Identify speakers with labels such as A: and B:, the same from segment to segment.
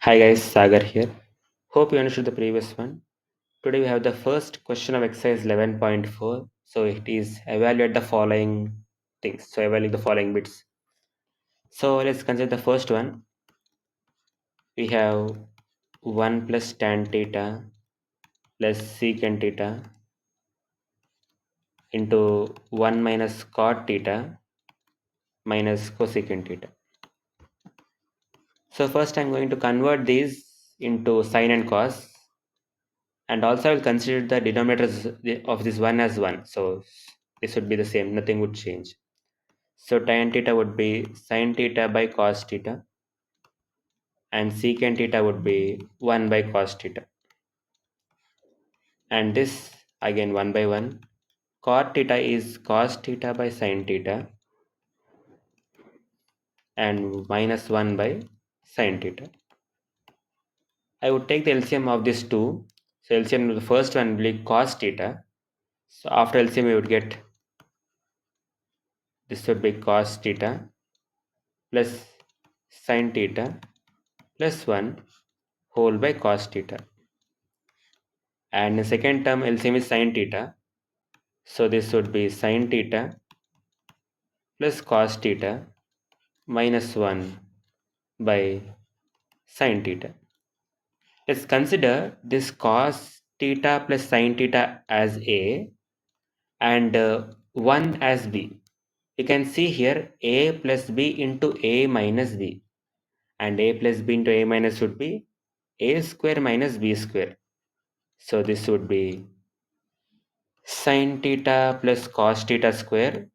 A: Hi guys, Sagar here. Hope you understood the previous one. Today we have the first question of exercise 11.4. So it is evaluate the following things. So evaluate the following bits. So let's consider the first one. We have 1 plus tan theta plus secant theta into 1 minus cot theta minus cosecant theta. So first I'm going to convert these into sine and cos, and also I will consider the denominators of this one as 1. So this would be the same, nothing would change. So tan theta would be sine theta by cos theta, and secant theta would be 1 by cos theta. And this again 1 by 1. Cot theta is cos theta by sine theta, and minus 1 by sine theta. I would take the LCM of these two. So LCM of the first one will be cos theta. So after LCM we would get, this would be cos theta plus sine theta plus 1 whole by cos theta. And the second term LCM is sine theta. So this would be sine theta plus cos theta minus 1 by sine theta. Let's consider this cos theta plus sine theta as A and 1 as B. You can see here A plus B into A minus B, and A plus B into A minus would be A square minus B square. So this would be sine theta plus cos theta square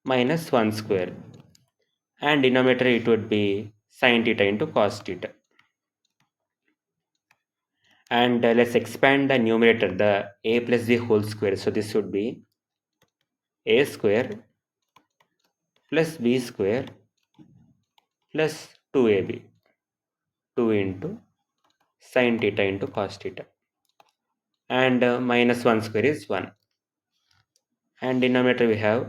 A: minus 1 square, and denominator it would be sine theta into cos theta. And let's expand the numerator, the A plus B whole square. So this would be A square plus B square plus 2AB, 2 into sine theta into cos theta, and minus 1 square is 1, and denominator we have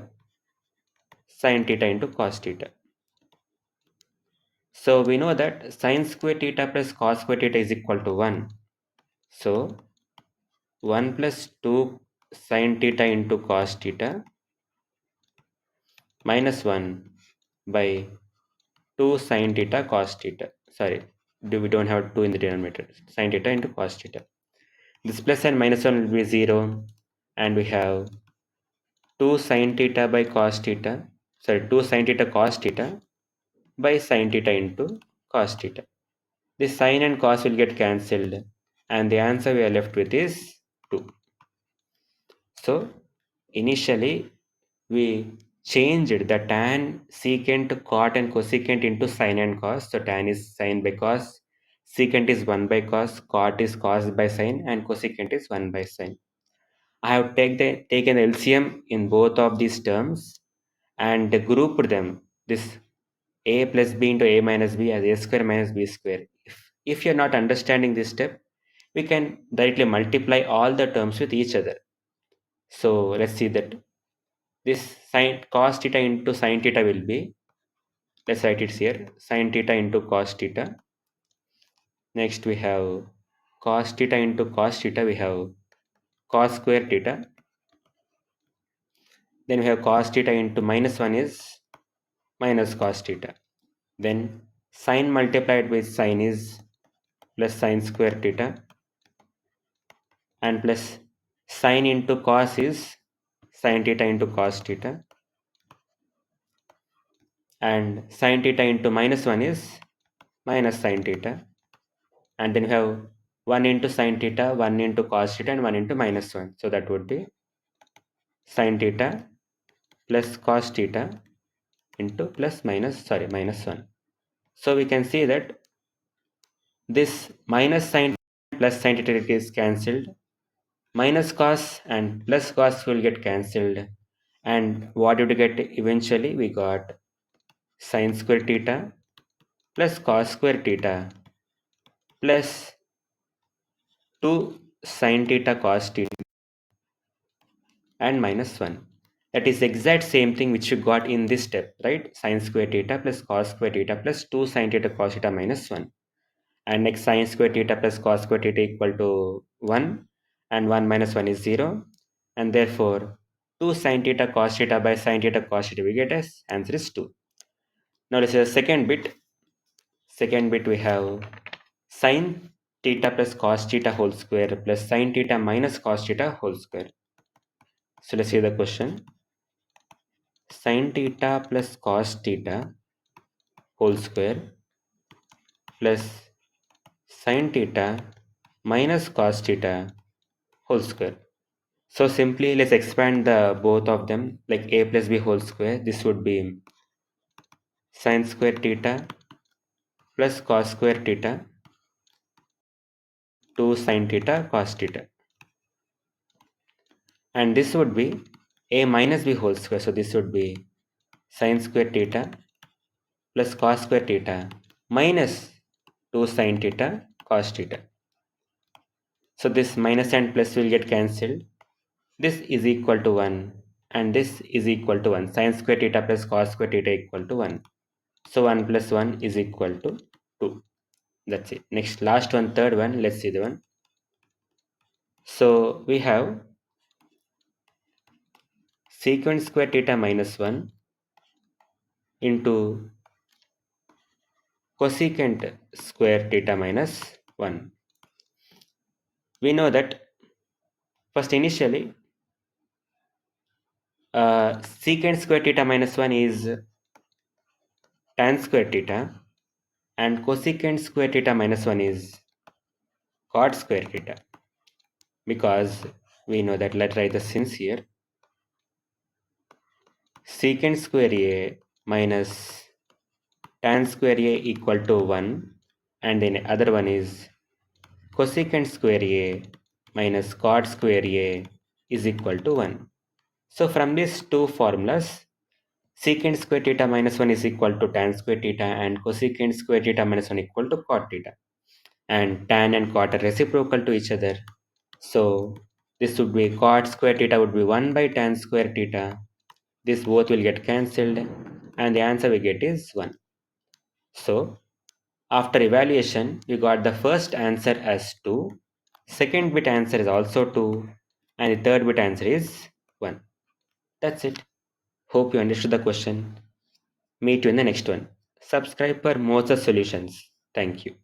A: sine theta into cos theta. So we know that sine square theta plus cos square theta is equal to 1. So 1 plus 2 sine theta into cos theta minus 1 by 2 sine theta cos theta. Sorry, we don't have 2 in the denominator. Sine theta into cos theta. This plus and minus 1 will be 0, and we have 2 sine theta by cos theta. Sorry, 2 sine theta cos theta by sine theta into cos theta. This sine and cos will get cancelled, and the answer we are left with is 2. So initially we changed the tan, secant, cot and cosecant into sine and cos. So tan is sine by cos, secant is 1 by cos, cot is cos by sine, and cosecant is 1 by sine. I have taken LCM in both of these terms and grouped them. This a plus b into a minus b as a square minus b square. If you're not understanding this step, we can directly multiply all the terms with each other. So let's see that this sine cos theta into sine theta will be, let's write it here, sine theta into cos theta. Next we have cos theta into cos theta, we have cos square theta. Then we have cos theta into minus 1 is minus cos theta. Then sine multiplied with sine is plus sine square theta, and plus sine into cos is sine theta into cos theta, and sine theta into minus 1 is minus sine theta, and then we have 1 into sine theta, 1 into cos theta, and 1 into minus 1. So that would be sine theta plus cos theta into minus 1. So we can see that this minus sine plus sine theta is cancelled, minus cos and plus cos will get cancelled, and what did we get eventually? We got sine square theta plus cos square theta plus 2 sine theta cos theta and minus 1. That is exact same thing which you got in this step, right? Sin square theta plus cos square theta plus 2 sin theta cos theta minus 1. And next sin square theta plus cos square theta equal to 1, and 1 minus 1 is 0. And therefore 2 sin theta cos theta by sin theta cos theta we get as answer is 2. Now let's say the second bit. Second bit we have sin theta plus cos theta whole square plus sin theta minus cos theta whole square. So let's see the question. Sin theta plus cos theta whole square plus sin theta minus cos theta whole square. So simply let's expand the both of them, like a plus b whole square. This would be sin square theta plus cos square theta 2 sin theta cos theta. And this would be a minus b whole square. So this would be sin square theta plus cos square theta minus 2 sin theta cos theta. So this minus and plus will get cancelled. This is equal to 1 and this is equal to 1. Sin square theta plus cos square theta equal to 1. So 1 plus 1 is equal to 2. That's it. Next, last one, third one. Let's see the one. So we have secant square theta minus 1 into cosecant square theta minus 1. We know that first initially secant square theta minus 1 is tan square theta and cosecant square theta minus 1 is cot square theta, because we know that. Let's write the since here. Secant square a minus tan square a equal to 1, and then other one is cosecant square a minus cot square a is equal to 1. So from these two formulas, secant square theta minus 1 is equal to tan square theta and cosecant square theta minus 1 equal to cot theta. And tan and cot are reciprocal to each other. So this would be cot square theta would be 1 by tan square theta. This both will get cancelled and the answer we get is 1. So after evaluation, we got the first answer as 2, second bit answer is also 2, and the third bit answer is 1. That's it. Hope you understood the question. Meet you in the next one. Subscribe for more such solutions. Thank you.